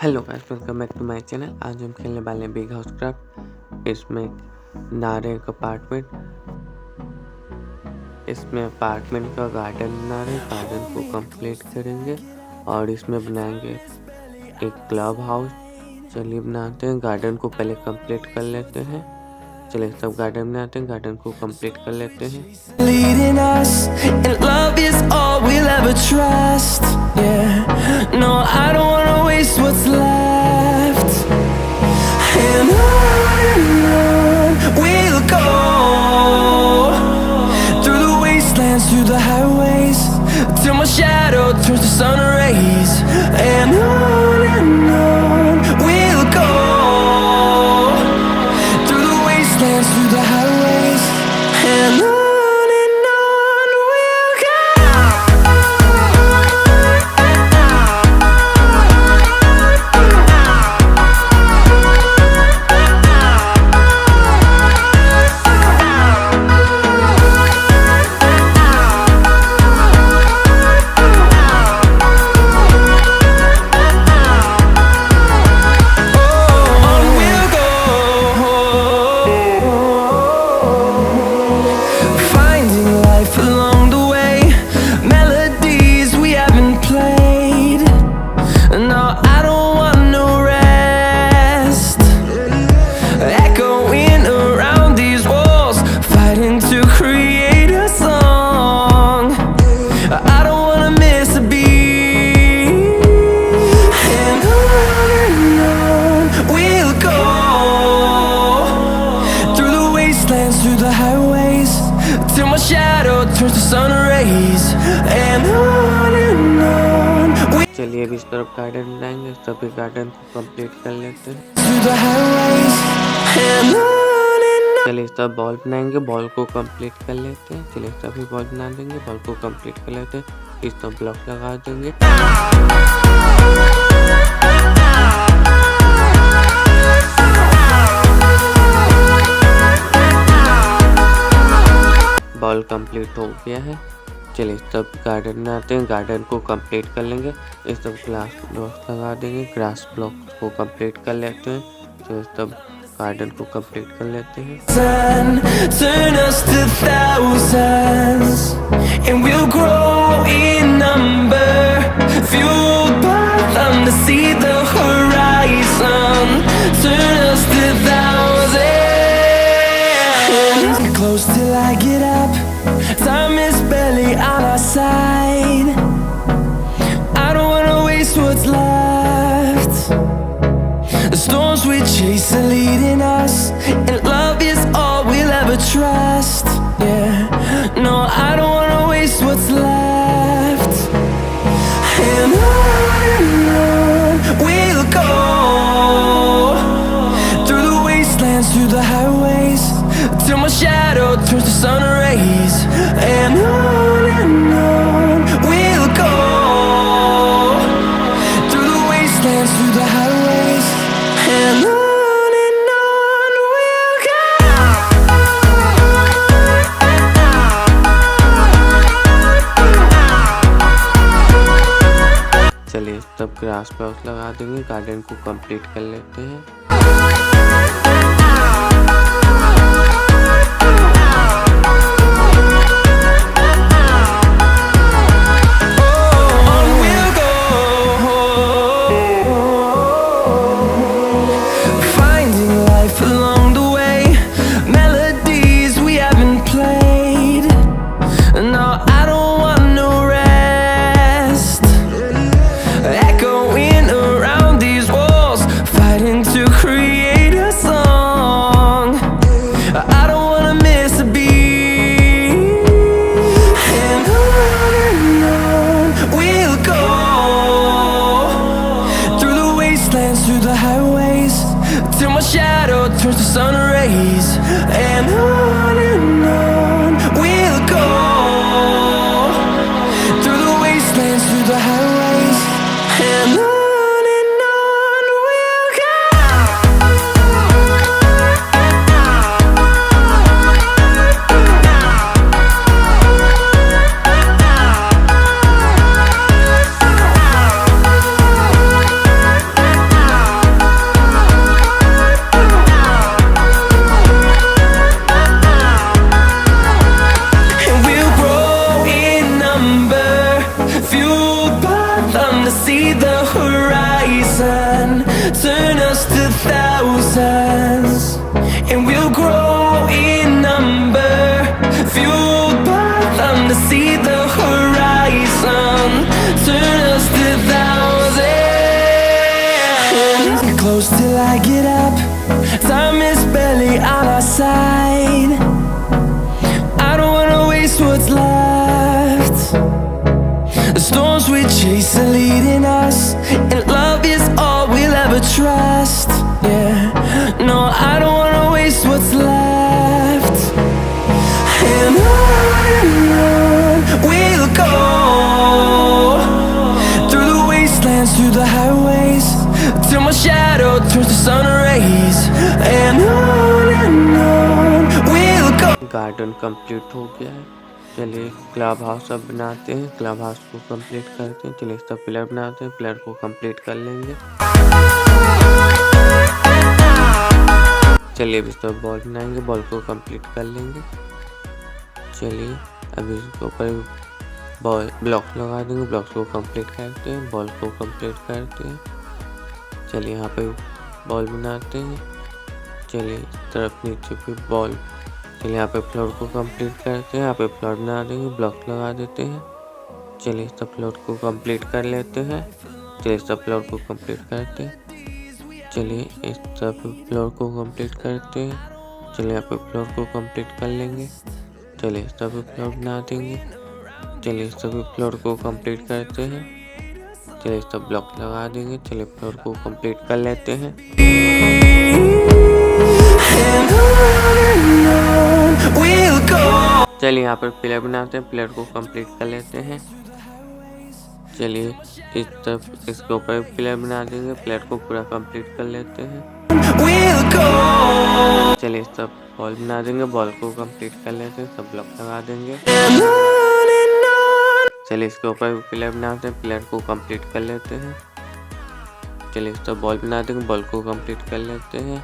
Hello guys, welcome back to my channel. आज हम खेलने वाले हैं बिग हाउस क्राफ्ट। इसमें नारे का अपार्टमेंट, इसमें अपार्टमेंट का गार्डन बना रहे हैं। गार्डन को कंप्लीट करेंगे और इसमें बनाएंगे एक क्लब हाउस। चलिए बनाते हैं। गार्डन को पहले कंप्लीट कर लेते हैं। चलिए सब गार्डन बनाते हैं, गार्डन को कंप्लीट कर लेते हैं। Leading us, and love is all we'll ever trust. Yeah, no, I don't wanna waste what's left. And on we'll go, through the wastelands, through the highways, till my shadow turns to sun rays. And on we'll go, through the wastelands, through the highways, and on. Through the highways, till my shadow turns to sun rays. And on चलिए अब इस तरफ garden बनाएंगे, सभी garden को complete कर लेते हैं। through the highways, and on चलिए सब बॉल बनाएंगे, बॉल को कंप्लीट कर लेते हैं। चलिए सभी बॉल बना देंगे, बॉल को कंप्लीट कर लेते हैं। इस तरफ ब्लॉक लगा देंगे। बॉल कंप्लीट हो गया है। चलिए सब गार्डन बनाते हैं, गार्डन को कंप्लीट कर लेंगे। इस सब ग्लास ब्लॉक लगा देंगे, ग्रास ब्लॉक को कंप्लीट कर लेते हैं। चलिए सब गार्डन को कंप्लीट कर लेते हैं। turn us to thousands, and we'll grow in number, fueled by them to see the horizon. Turn us to thousands, close till I get up. Time is barely on our side. I don't wanna waste what's left. The storms we chase are leading us, and love is all we'll ever trust. Yeah, no, I don't wanna waste what's left. And on we'll go, through the wastelands, through the highways, till my shadow turns to sun rays. And on we'll go, through the wastelands, through the highways, and on we'll go. चलिए सब grass block लगा देंगे, garden को complete कर लेते हैं। Through the highways, till my shadow turns to sun rays. And on we'll go, through the wastelands, through the highways, and on we'll go. close till I get up. Time is barely on our side. I don't wanna waste what's left. The storms we chase are leading us, and love is all we'll ever trust. Yeah, no, I don't wanna waste what's left. And on we'll go, through the wastelands, through the highways, till my shadow turns to sun rays. And on we'll go. Garden complete हो गया है। चलिए club house अब बनाते हैं। Club house को complete करते हैं। चलिए इसका पिलर बनाते हैं। पिलर को कंप्लीट कर लेंगे। चलिए अब इसका बॉल बनाएंगे। बॉल को कंप्लीट कर लेंगे। चलिए अब इसके ऊपर बॉल ब्लॉक्स लगा देंगे। ब्लॉक्स को कंप्लीट करते हैं। बॉल को कंप्लीट करते हैं। चलिए यहाँ पे बॉल बनाते हैं। चलिए इस तरफ नीचे पे बॉल। चलिए यहाँ पे फ्लोर को कंप्लीट करते हैं। यहाँ पे फ्लोर बना देंगे। ब्लॉक लगा देते हैं। चलिए इस फ्लोर को कंप्लीट कर लेते हैं। चलिए इस फ्लोर को कंप्लीट करते हैं। चलिए इस तरफ फ्लोर को कंप्लीट करते हैं। चलिए यहाँ पे फ्लोर को कंप्लीट कर लेंगे। चलिए इस तरफ फ्लोर बना देंगे। चलिए इस तरफ फ्लोर को कंप्लीट करते हैं। चलिए इस तरफ ब्लॉक लगा देंगे। चलिए फ्लोर को कंप्लीट कर लेते हैं। चलिए यहाँ पर पिलर बनाते हैं। पिलर को कंप्लीट कर लेते हैं। चलिए इस तरफ इसके ऊपर पिलर बना देंगे। पिलर को पूरा कंप्लीट कर लेते हैं। चलिए इस तरफ बॉल बना देंगे। बॉल को कंप्लीट कर लेते हैं। सब ब्लॉक लगा देंगे। चलिए इसके ऊपर पिलर बनाते हैं। पिलर को कंप्लीट कर लेते हैं। चलिए इस तरफ बॉल बना देंगे। बॉल को कंप्लीट कर लेते हैं।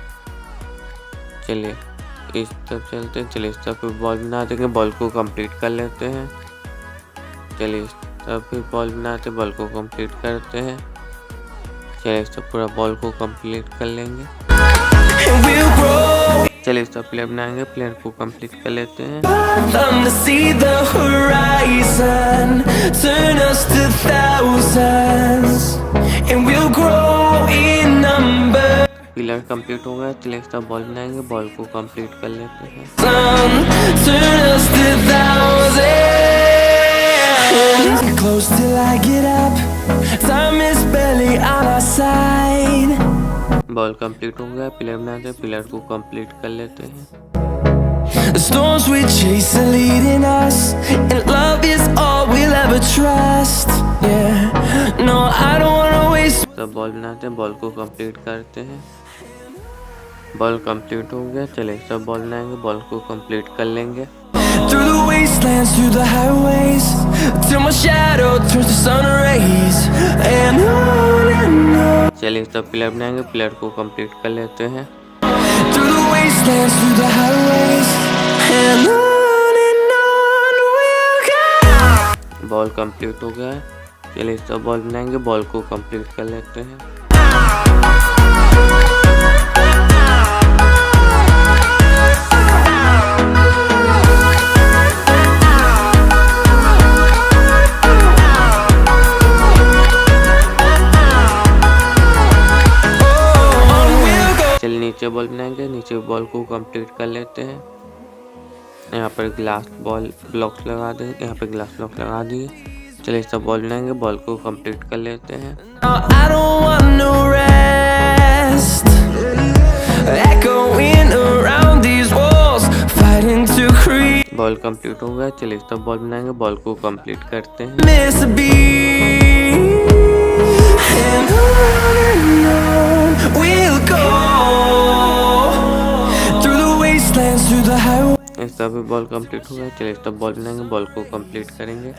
चलिए इस तरफ चलते हैं। चलिए इस तरफ बॉल बना देंगे। बॉल को कंप्लीट कर लेते हैं। चलिए इस तरफ फिर बॉल बनाते हैं। बॉल को कंप्लीट करते हैं। चलिए इस तरफ पूरा बॉल को कंप्लीट कर लेंगे। चलिए इस तरफ प्लेयर बनाएंगे। प्लेयर को कंप्लीट कर लेते हैं। पिलर कंप्लीट हो गया। चलिए इसका बॉल बनाएंगे। बॉल को कंप्लीट कर लेते हैं। Close till I get up. Time is barely on our side. Ball complete हो गया। पिलर बनाते हैं। पिलर को कंप्लीट कर लेते हैं। The storms we chase are leading us, and love is all we'll ever trust. Yeah, no, I don't wanna waste. सब ball बनाते हैं। बॉल को कंप्लीट करते हैं। बॉल कंप्लीट हो गया। चलिए सब बॉल बनाएंगे। बॉल को कंप्लीट कर लेंगे। Through the wastelands, through the highways, till my shadow turns to sun rays. And on. चलिए सब पिलर बनाएंगे। पिलर को कंप्लीट कर लेते हैं। Through the wastelands, through the highways, and on we'll go. Ball complete हो गया है। चलिए सब बॉल बनाएंगे। बॉल को कंप्लीट कर लेते हैं। चलिए नीचे बॉल बनाएंगे। नीचे बॉल को कंप्लीट कर लेते हैं। यहाँ पर ग्लास बॉल ब्लॉक्स लगा देंगे। यहाँ पे ग्लास ब्लॉक लगा दिए। चलिए सब बॉल बनाएंगे। बॉल को कंप्लीट कर लेते हैं। I don't want no rest, echoing around these walls, fighting to create. Ball complete हो गया। चलिए सब बॉल बनाएंगे। बॉल को कंप्लीट करते हैं। Miss a beat, and on we'll go, through the wastelands, through the highways. इस सब बॉल कंप्लीट हो गया। चलिए सब बॉल बनाएंगे। बॉल को कंप्लीट करेंगे।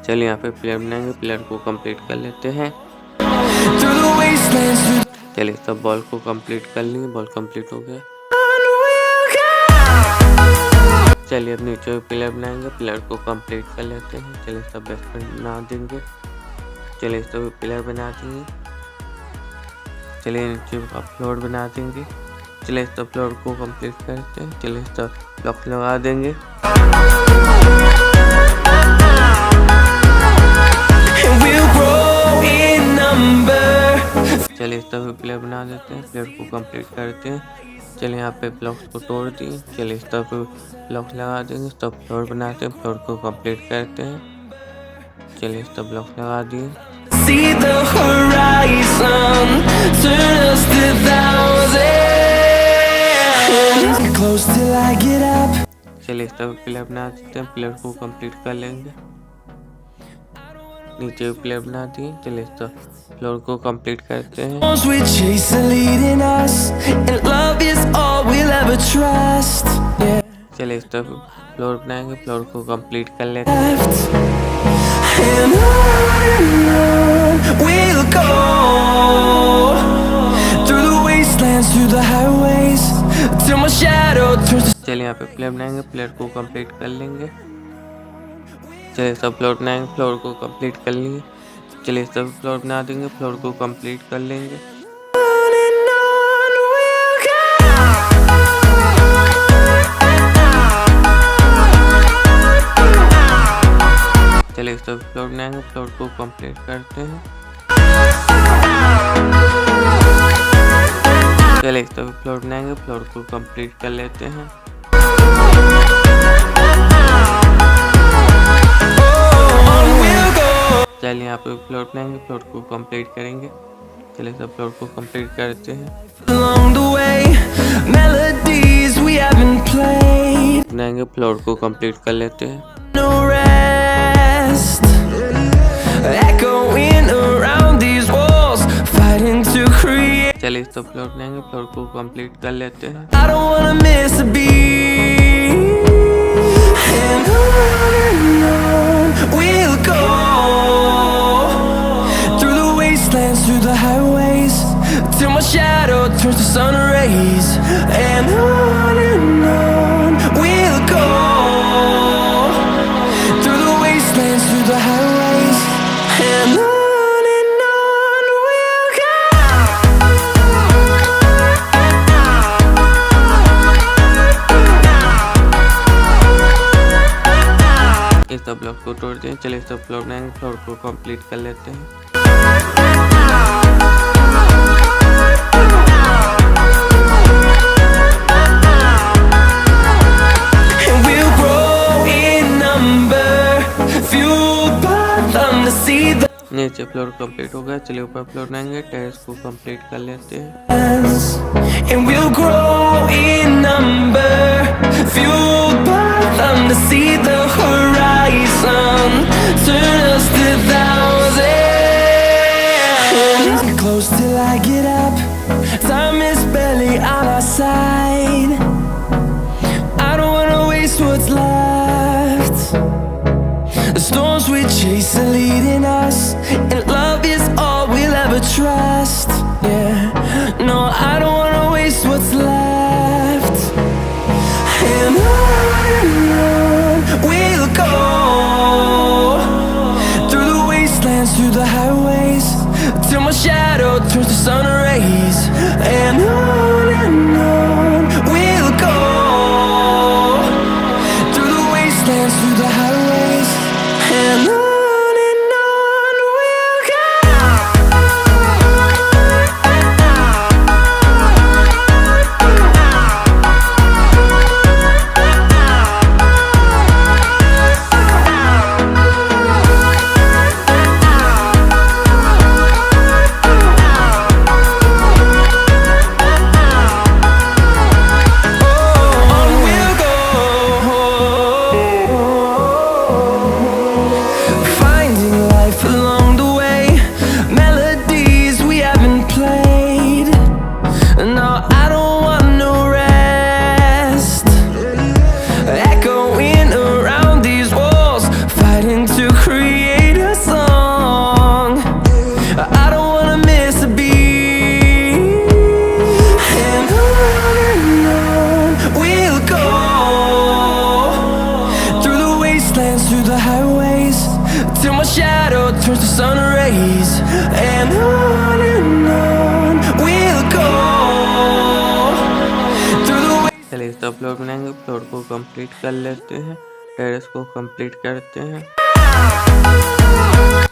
चलिए यहाँ पे प्लेयर बनाएंगे। प्लेयर को कंप्लीट कर लेते हैं। चलिए सब बॉल को कंप्लीट कर लेंगे। बॉल कंप्लीट हो गया। चलिए अब नीचे प्लेयर बनाएंगे। प्लेयर को कंप्लीट कर लेते हैं। चलिए सब बेस्ट बना देंगे। चलिए सब प्लेयर बना देंगे। चलिए नीचे फ्लोर बना देंगे। चलिए सब फ्लोर को कंप्लीट करते हैं। चलिए सब ब्लॉक लगा देंगे। We'll grow in number. चलिए इस तरफ प्लेयर बना देते हैं, प्लेयर को कंप्लीट करते हैं। चलिए यहाँ पे ब्लॉक्स को तोड़ दिए। चलिए इस तरफ ब्लॉक्स लगा देंगे, इस तरफ फ्लोर बनाते हैं, फ्लोर को कंप्लीट करते हैं। चलिए इस तरफ ब्लॉक्स लगा दिए। See the horizon, turn us to thousands. Close till I get up. चलिए इस तरफ प्लेयर बना देते हैं, प्लेयर को कंप्लीट कर लेंगे। नीचे प्लेयर बना दिए। चलिए इस तरफ फ्लोर को कंप्लीट करते हैं। Storms we chase are leading us, and love is all we'll ever trust. Yeah. चलिए इस तरफ फ्लोर बनाएंगे, फ्लोर को कंप्लीट कर लेते हैं। Left. And on we'll go, through the wastelands, through the highways, till my shadow turns to चलिए यहाँ पे प्लेयर बनाएंगे, प्लेयर को कंप्लीट कर लेंगे। चलिए सब फ्लोर बनाएंगे, फ्लोर को कंप्लीट कर लेंगे। चलिए सब फ्लोर बना देंगे, फ्लोर को कंप्लीट कर लेंगे। on and on we'll go. चलिए सब फ्लोर बनाएंगे, फ्लोर को कंप्लीट करते हैं। चलिए सब फ्लोर बनाएंगे, फ्लोर को कंप्लीट कर लेते हैं। On we'll go. चलिए यहाँ पे फ्लोर बनाएंगे, फ्लोर को कंप्लीट करेंगे। चलिए सब फ्लोर को कंप्लीट करते हैं। Along the way, melodies we haven't played. बनाएंगे, फ्लोर को कंप्लीट कर लेते हैं। No rest, echoing around these walls, fighting to create. चलिए सब फ्लोर बनाएंगे, फ्लोर को कंप्लीट कर लेते हैं। I don't wanna miss a beat. And on we'll go, through the wastelands, through the highways, till my shadow turns to sun rays. And on we'll go, through the wastelands, through the highways. And on we'll go. इस सब block को तोड़ दें। चलिए सब floor बनाएंगे, floor को complete कर लेते हैं। And we'll grow in number, fueled by them to see the नीचे फ्लोर कंप्लीट हो गया। चलिए ऊपर फ्लोर बनाएंगे, टेरेस को कंप्लीट कर लेते हैं। dance. And we'll grow in number, fueled by them to see the horizon, turn us to thousands. Close till I get up, time is barely on our side. I don't wanna waste what's left. The storms we chase are leading us, and love is all we'll ever trust. Yeah, no, I don't wanna waste what's left. And on we'll go, through the wastelands, through the highways, till my shadow turns to sun rays. And on we'll go, through the wastelands, through the highways. And on we'll go. On we'll go, finding life along the way, melodies we haven't played. No, I don't want no rest, echoing around these walls, fighting to create a song. I don't wanna miss a beat. And on we'll go, through the wastelands, through the highways, till my shadow turns to sun rays. And on we'll go, through the चलिए सब floor बनाएंगे, floor को complete कर लेते हैं। Terrace को complete करते हैं।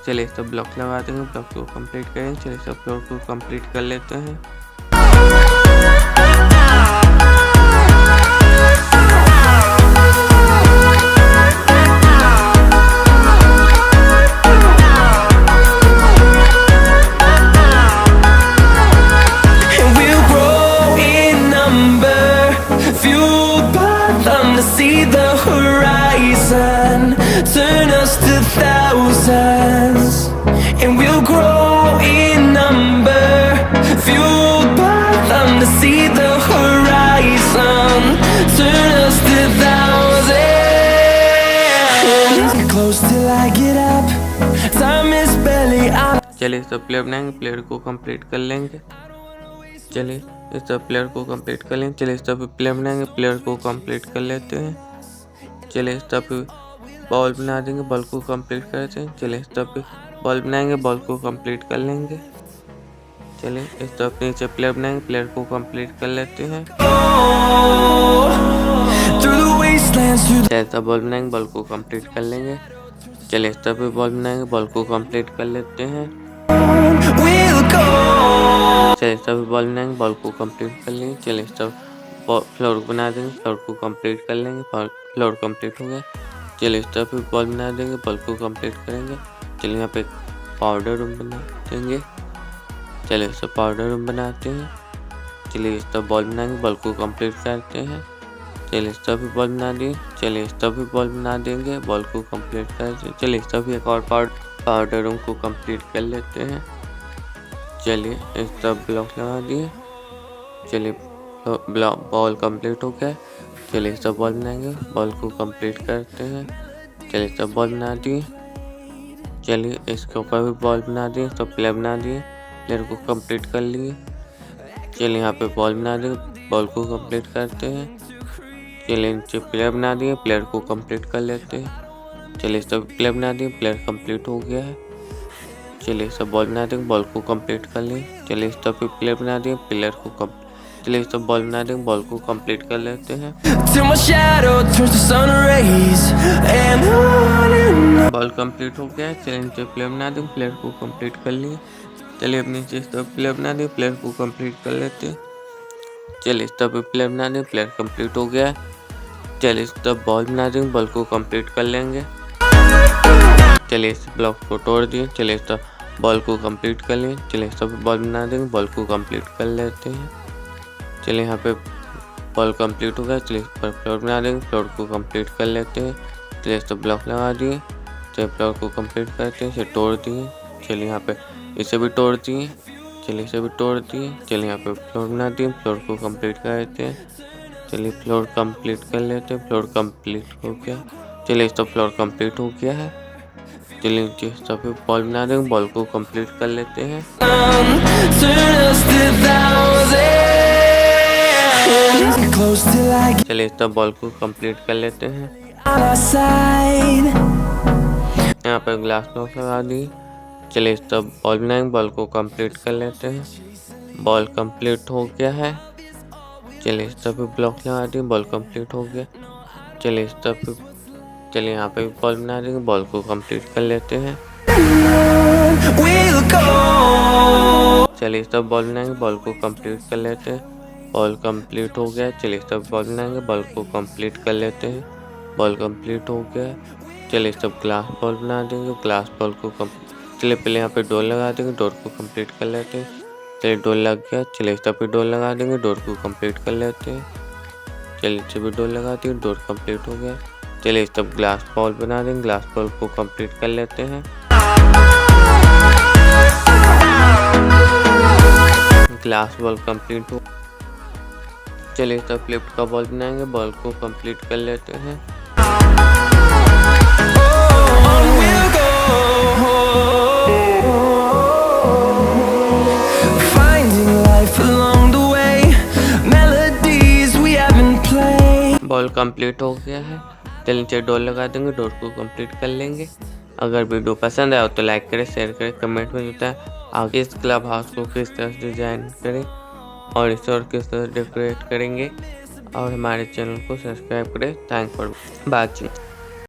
चलिए सब ब्लॉक लगा देंगे, ब्लॉक को कंप्लीट करेंगे। चलिए सब फ्लोर को कंप्लीट कर लेते हैं। And we'll grow in number, fueled by them to see the horizon, turn us to thousands. And we'll grow in number, fueled by them to see the horizon, turn us to thousands. Close till I get up, time is barely on. चलिए सब player बनाएंगे, player को complete कर लेंगे। चलिए इस सब player को कंप्लीट कर लेंगे। चलिए सब प्लेयर बनाएंगे, प्लेयर को कंप्लीट कर लेते हैं। चलिए सब बॉल बना देंगे, बॉल को कंप्लीट करते हैं। चलिए सब बॉल बनाएंगे, बॉल को कंप्लीट कर लेंगे। चलिए इस सब नीचे प्लेयर बनाएंगे, प्लेयर को कंप्लीट कर लेते हैं। चलिए सब बॉल बनाएंगे, बॉल को कंप्लीट कर लेंगे। चलिए सब बॉल बनाएंगे, बॉल को कंप्लीट कर लेते हैं। चलिए सब बॉल बनाएंगे, बॉल को कंप्लीट कर लेंगे। चलिए सब फ्लोर बना देंगे, फ्लोर को कंप्लीट कर लेंगे। फ्लोर कंप्लीट हो गया। चलिए सब बॉल बना देंगे, बॉल को कंप्लीट करेंगे। चलिए यहाँ पे पाउडर रूम बना देंगे। चलिए सब पाउडर रूम बनाते हैं। चलिए सब बॉल बनाएंगे, बॉल को कंप्लीट करते हैं। चलिए सभी बॉल बना दिए। चलिए सभी बॉल बना देंगे, बॉल को कंप्लीट करते हैं। चलिए सभी एक और पाउडर रूम को कंप्लीट कर लेते हैं। चलिए इस सब ब्लॉक लगा दिए। चलिए बॉल कंप्लीट हो गया। चलिए सब बॉल बनाएंगे, बॉल को कंप्लीट करते हैं। चलिए सब बॉल बना दिए। चलिए इसके ऊपर भी बॉल बना दिए, सब प्लेयर बना दिए, प्लेयर को कंप्लीट कर लिए। चलिए यहाँ पे बॉल बना दिए, बॉल को कंप्लीट करते हैं। चलिए नीचे प्लेयर बना दिए, प्लेयर को कंप्लीट कर लेते हैं। चलिए सब प्लेयर बना दिए, प्लेयर कंप्लीट हो गया है। चलिए सब बॉल बना देंगे, बॉल को कंप्लीट कर लिए। चलिए सब प्लेयर बना दिए, प्लेयर को चलिए सब बॉल बना देंगे, बॉल को कंप्लीट कर लेते हैं। बॉल कंप्लीट हो गया है। चलिए नीचे प्लेयर बना देंगे, प्लेयर को कंप्लीट कर लिए। चलिए अब नीचे सब प्लेयर बना दिए, प्लेयर को कंप्लीट कर लेते हैं। चलिए सब प्लेयर बना देंगे, प्लेयर कंप्लीट हो गया है। चलिए सब बॉल बना देंगे, बॉल को कंप्लीट कर लेंगे। चलिए इस ब्लॉक को तोड़ दिए। चलिए सब बॉल को कंप्लीट कर लिए। चलिए सब बॉल बना देंगे, बॉल को कंप्लीट कर लेते हैं। चलिए यहाँ पे बॉल कंप्लीट हो गया। चलिए फ्लोर बना देंगे, फ्लोर को कंप्लीट कर लेते हैं। चलिए सब ब्लॉक लगा दिए। चलिए फ्लोर को कंप्लीट करते हैं, इसे तोड़ दिए। चलिए यहाँ पे इसे भी तोड़ दिए। चलिए इसे भी तोड़ दिए। चलिए यहाँ पे फ्लोर बना दिए, फ्लोर को कंप्लीट कर लेते हैं। चलिए फ्लोर कंप्लीट कर लेते हैं, फ्लोर कंप्लीट हो गया। चलिए सब फ्लोर कंप्लीट हो गया है। चलिए नीचे सभी बॉल बना देंगे, बॉल को कंप्लीट कर लेते हैं। चलिए सब बॉल को कंप्लीट कर लेते हैं। यहाँ पर ग्लास ब्लॉक लगा दी। चलिए सब बॉल बनाएंगे, बॉल को कंप्लीट कर लेते हैं। बॉल कंप्लीट हो गया है। चलिए सभी ब्लॉक लगा दिए, बॉल कंप्लीट हो गया। चलिए यहाँ पे बॉल बना देंगे, बॉल को कंप्लीट कर लेते हैं। चलिए सब बॉल बनाएंगे, बॉल को कंप्लीट कर लेते हैं। बॉल कंप्लीट हो गया। चलिए सब बॉल बनाएंगे, बॉल को कंप्लीट कर लेते हैं। बॉल कंप्लीट हो गया। चलिए सब ग्लास बॉल बना देंगे, ग्लास बॉल को चलिए पहले यहाँ पे डोर लगा देंगे, डोर को कंप्लीट कर लेते हैं। चलिए डोर लग गया। चलिए सब पे डोर लगा देंगे, डोर को कंप्लीट कर लेते हैं। चलिए सभी डोर लगा दिए, डोर कंप्लीट हो गया। चलिए सब ग्लास बॉल बना देंगे, ग्लास बॉल को कंप्लीट कर लेते हैं। ग्लास बॉल कंप्लीट हो। चलिए सब लिफ्ट का बॉल बनाएंगे, बॉल को कंप्लीट कर लेते हैं। बॉल कंप्लीट हो गया है। चलिए नीचे डोर लगा देंगे, डोर को कंप्लीट कर लेंगे। अगर वीडियो पसंद आया तो लाइक करें, शेयर करें, कमेंट में बताएं आगे इस क्लब हाउस को किस तरह से डिजाइन करें और इसे और किस तरह डेकोरेट करेंगे, और हमारे चैनल को सब्सक्राइब करें। Thanks for watching.